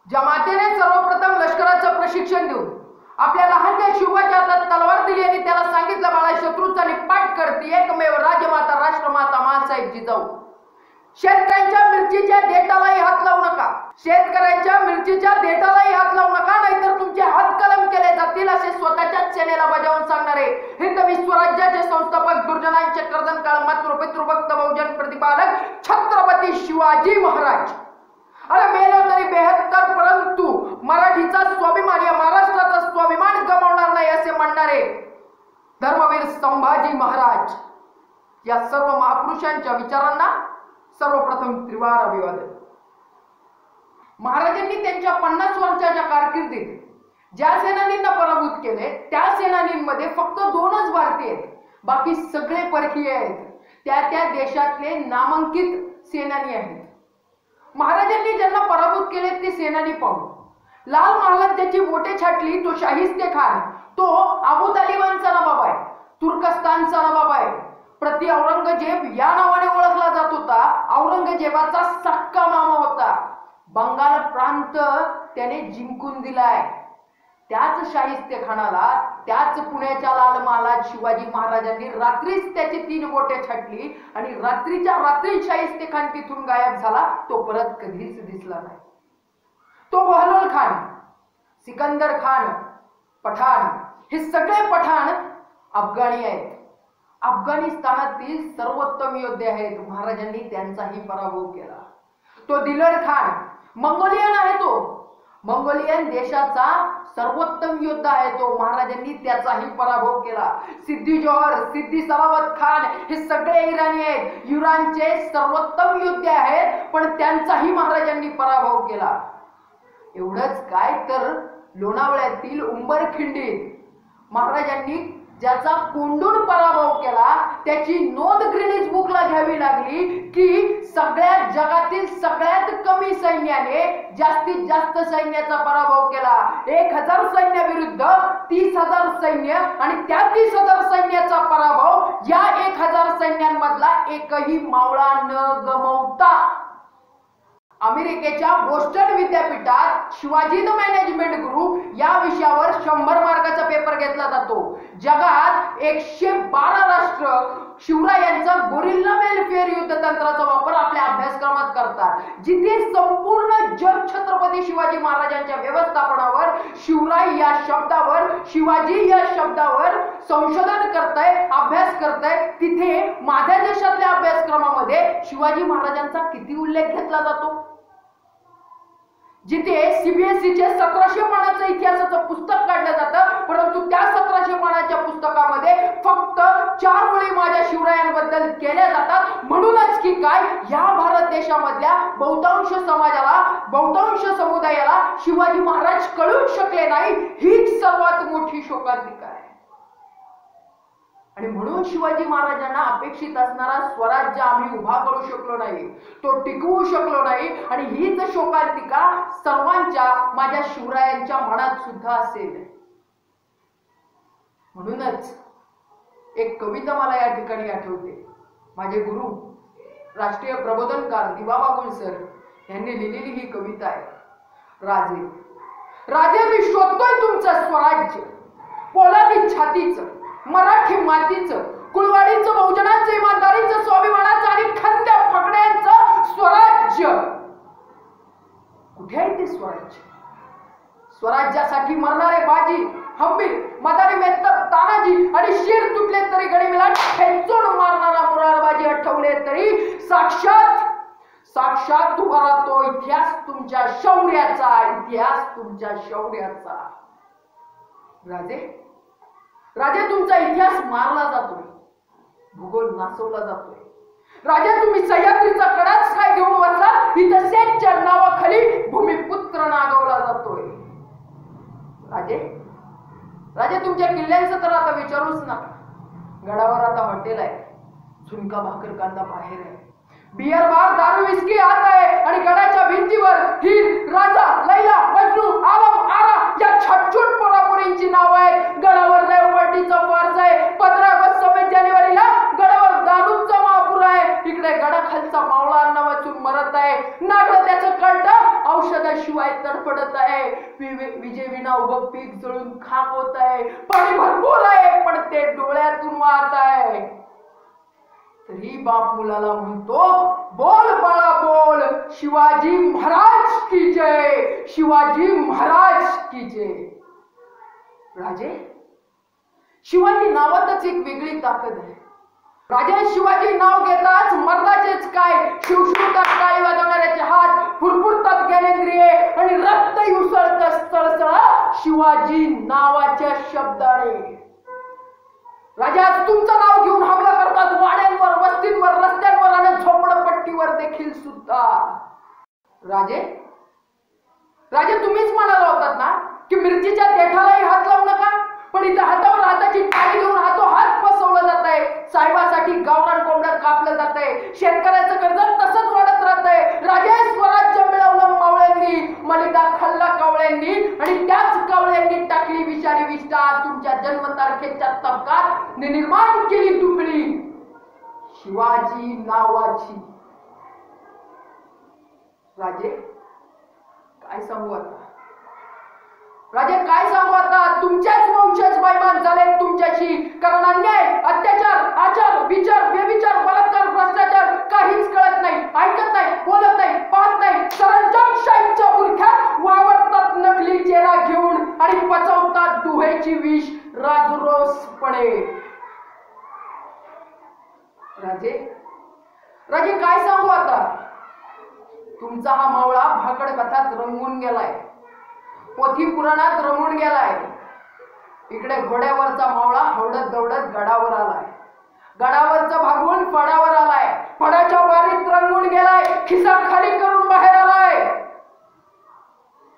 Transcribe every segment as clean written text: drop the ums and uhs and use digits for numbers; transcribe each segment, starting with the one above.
ज्या मातेने सर्वप्रथम लष्कराचं प्रशिक्षण देऊन आपल्या लहानच्या शिवाच्या हातात तलवार दिली आणि त्याला सांगितलं, बाळा शत्रूचा निपात करते एकमेव राजमाता राष्ट्रमाता माँसाहेब जिजाऊ. शेतकऱ्यांच्या मिरचीच्या देठालाही हात लावू नका, शेतकऱ्यांच्या मिरचीच्या देठालाही हात लावू नका, नाहीतर तुमचे हात कलम केले जातील असे स्वतःच्याच सेनेला बजावून सांगणारे हिंदवी स्वराज्याचे संस्थापक दुर्जनांचे कर्दनकाळ मातृपितृभक्त बहुजन प्रतिपालक छत्रपती शिवाजी महाराज. अरे मेलो तरी बेहत्तर, परंतु मराठीचा स्वाभिमान या महाराष्ट्राचा स्वाभिमान गमावणार नाही असे म्हणणारे धर्मवीर संभाजी महाराज. या सर्व महापुरुषांच्या विचारांना सर्वप्रथम त्रिवार अभिवादन. महाराजांनी त्यांच्या 50 वर्षाच्या कारकिर्दीत ज्या सेनानींना पराभूत केले त्या सेनानींमध्ये फक्त 2च भारतीय आहेत, बाकी सगळे परकीय आहेत. त्या देशातले नामांकित सेनानी आहेत. महाराजांनी ज्यांना पराभूत केले ते सेनानी पाहू. लाल महालात ज्याची बोटे छाटली तो शाहिस्ते खान, तो अबू तालिबानचा नवाब आहे, तुर्कस्तानचा नवाब आहे. प्रति औरंगजेब या नावाने ओळखला जात होता. औरंगजेबाचा सक्का मामा होता. बंगाल प्रांत त्याने जिंकून दिलाय. त्याच शाहिस्ते खानाला त्याच पुण्याच्या लाल महालात शिवाजी महाराजांनी रात्रीच त्याची 3 बोटे छाटली आणि रात्रीच्या रात्री शाहिस्ते खान तिथून गायब झाला. तो परत कधीच दिसला नाही. तो बहलोल खान, सिकंदर खान, पठाण हे सगळे पठाण अफगाणी आहेत. अफगाणिस्तानातील सर्वोत्तम योद्धे आहेत. महाराजांनी त्यांचाही पराभव केला. तो दिलर खान मंगोलियन आहे. तो मंगोलियन देशाचा सर्वोत्तम योद्धा आहे. तो महाराजांनी त्याचाही पराभव केला. सिद्दी जोहर, सिद्दी सलावत खान हे सगळे इराणी आहेत. इराणचे सर्वोत्तम योद्धे आहेत, पण त्यांचाही महाराजांनी पराभव केला. एवढंच काय तर लोणावळ्यातील उंबरखिंडीत महाराजांनी ज्याचा कोंडून पराभव केला त्याची नोंद ग्रीनिज बुकला घ्यावी लागली की सगळ्यात जगातील सगळ्यात कमी सैन्याने जास्तीत जास्त सैन्याचा पराभव केला. 1000 सैन्याविरुद्ध 30,000 सैन्य आणि त्या 30,000 सैन्याचा पराभव या 1000 सैन्यांमधला एकही मावळा न गमवता अमेरिकेच्या बोस्टन विद्यापीठात शिवाजी द मॅनेजमेंट ग्रुप या विषयावर 100 मार्काचा पेपर घेतला जातो. जगात 112 राष्ट्र शिवरायांचा गोरिल्ला वेलफेअर युद्ध तंत्राचा वापर आपल्या अभ्यासक्रमात करतात. जिथे संपूर्ण जग छत्रपती शिवाजी महाराजांच्या व्यवस्थापनावर, शिवराय या शब्दावर, शिवाजी या शब्दावर संशोधन करतंय, अभ्यास करतंय, तिथे माझ्या देशातल्या अभ्यासक्रमामध्ये शिवाजी महाराजांचा किती उल्लेख घेतला जातो? जिथे सीबीएसईचे 1700 पानाचं इतिहासाचं पुस्तक काढलं जातं, परंतु त्या 1700 पानाच्या पुस्तकामध्ये फक्त 4 ओळी माझ्या शिवरायांबद्दल केल्या जातात. म्हणूनच की काय, या भारत देशामधल्या बहुतांश समाजाला, बहुतांश समुदायाला शिवाजी महाराज कळूच शकले नाही. हीच सर्वात मोठी शोकांतिका आहे. आणि म्हणून शिवाजी महाराजांना अपेक्षित असणारा स्वराज्य आम्ही उभा करू शकलो नाही, तो टिकवू शकलो नाही. आणि हीच शोकांतिका सर्वांच्या, माझ्या शिवरायांच्या मनात सुद्धा असेल. म्हणूनच एक कविता मला या ठिकाणी आठवते. माझे गुरु राष्ट्रीय प्रबोधनकार दिवा बागुल सर यांनी लिहिलेली ही कविता आहे. राजे राजे मी शोधतोय तुमचं स्वराज्य, पोलादी छातीचं, मराठी मातीचं, कुलवाडीचं, बहुजनांचं, इमानदारीचं, स्वाभिमानाचं आणि खंड्या फकड्यांचं स्वराज्य. कुठे आहे ते स्वराज्य? स्वराज्यासाठी मरणारे बाजी, हंबीर, मदारी मेहतर, तानाजी आणि शिर तुटले तरी गडीला ठेचून मारणारा मुरारबाजी आठवले तरी साक्षात उभा राहतो इतिहास तुमच्या शौर्याचा, इतिहास तुमच्या शौर्याचा. राजे तुमचा इतिहास मारला जातोय, भूगोल नाचवला जातोय. राजा तुम्ही सह्याद्रीचा कडाच काय घेऊन बसला, इथं सेटच्या नावाखाली भूमिपुत्र नागवला जातोय. राजे तुमच्या किल्ल्यांचं तर आता विचारूच नका. गडावर आता हॉटेल आहे, झुणका भाकर कांदा बाहेर आहे, बियर बार दारू विस्की आत आहे आणि गडाच्या भिंतीवर हिर, राजा, लैला, मजनू, आलम, आरा या छटछूट पोरापोरींची नाव आहेत. गडावर रेवपाटीचा फार्स आहे. 15 ऑगस्ट 26 जानेवारीला गडावर दारूचा महापूर आहे. इकडे गडाखालचा मावळा अन्न वाचून मरत आहे. नागड त्याचं कळतं औषधाशिवाय तडफड पडत आहे, विजेविना उभं पीक जळून खाक होत आहे, पाणी भरपूर आहे पण ते डोळ्यातून वाहत आहे. तरी बाप मुलाला म्हणतो, बोल बाळा बोल, शिवाजी महाराज की जय, शिवाजी महाराज की जय. राजे, शिवाजी नावातच एक वेगळी ताकद आहे. राजे शिवाजी नाव घेताच मर्दाचेच काय, शिवशिवतात टाळी वाजवणाऱ्याचे हात, फुरफुरतात ज्ञानेंद्रिये आणि रक्त उसळतं सळसळ शिवाजी नावाच्या शब्दाने. राजा तुमचं नाव घेऊन हमला करतात वाड्यांवर, वस्तींवर, रस्त्यांवर आणि झोपडपट्टीवर देखील सुद्धा. राजे, राजे तुम्हीच म्हणाला होतात ना की मिरचीच्या देठालाही हात लावू नका, पण इथं हातावर हाताची टाळी देऊन हात फसवलं जात आहे. साहेबासाठी गावरान कोंबडं कापलं जात आहे, शेतकऱ्याचं कर्ज तसंच वाढत राहत आहे. राजे स्वराज्य मिळवलं मावळ्यांनी, मलिदा खाल्ला कावळ्यांनी आणि त्याच कावळ्यांनी टाकली विषारी विष्ठा तुमच्या जन्मतारखेच्या तबकात निर्माण केली तुकडी शिवाजी नावाची. राजे काय सांगू आता, राजे काय सांगू आता, तुमच्याच वंशज बैमान झाले तुमच्याशी. कारण अन्याय, अत्याचार, आचार, विचार, व्यभिचार, बलात्कार, भ्रष्टाचार काहीच कळत नाही, ऐकत नाही, बोलत नाही, पाहत नाही. सरंजामशाहीच्या बुरख्यात वावरतात नकली चेहरा घेऊन आणि पचवतात दुहेची विष राजरोसपणे. राजे, राजे काय सांगू आता, तुमचा हा मावळा भाकड कथात रंगून गेलाय, पोथी पुराणात रमून गेलाय. इकडे घोड्यावरचा मावळा हवडत दौडत गडावर आलाय, गडावरचा भागवून फडावर आलाय, फडाच्या बारीत रंगून गेलाय, खिसा खाली करून बाहेर आलाय.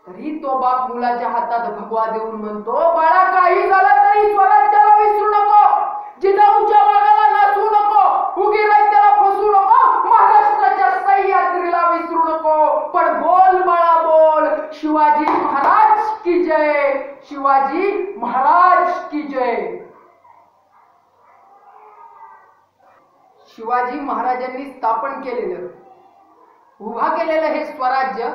तरी तो बाप मुलाच्या हातात भगवा देऊन म्हणतो, बाळा काही झालं तरी स्वराज्याला विसरू नको, जिजाऊच्या वाघाला नाचू नको, उगी रायत्याला फसू नको, महाराष्ट्राच्या सह्याद्रीला विसरू नको, पण बोल बाळा बोल, शिवाजी महाराज की जय, शिवाजी महाराज की जय. शिवाजी महाराजांनी स्थापन केलेलं, उभा केलेलं हे स्वराज्य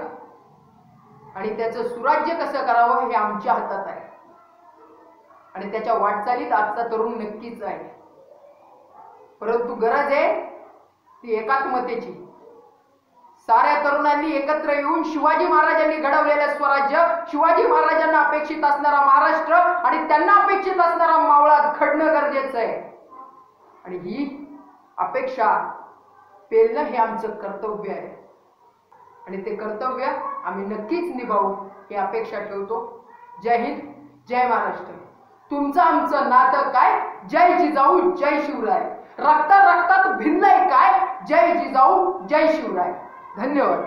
आणि त्याचं सुराज्य कसं करावं हे आमच्या हातात आहे. आणि त्याच्या वाटचालीत आजचा तरुण नक्कीच आहे. परंतु गरज आहे ती एकात्मतेची. साऱ्या तरुणांनी एकत्र येऊन शिवाजी महाराजांनी घडवलेलं स्वराज्य, शिवाजी महाराजांना अपेक्षित असणारा महाराष्ट्र आणि त्यांना अपेक्षित असणारा मावळा घडणं गरजेचं आहे. आणि ही अपेक्षा पेलणं हे आमचं कर्तव्य आहे. आणि ते कर्तव्य आम्ही नक्कीच निभावू ही अपेक्षा ठेवतो. जय हिंद, जय महाराष्ट्र. तुमचं आमचं नातं काय, जय जिजाऊ जय शिवराय. रक्तात रक्तात भिनलंय काय, जय जिजाऊ जय शिवराय. धन्यवाद.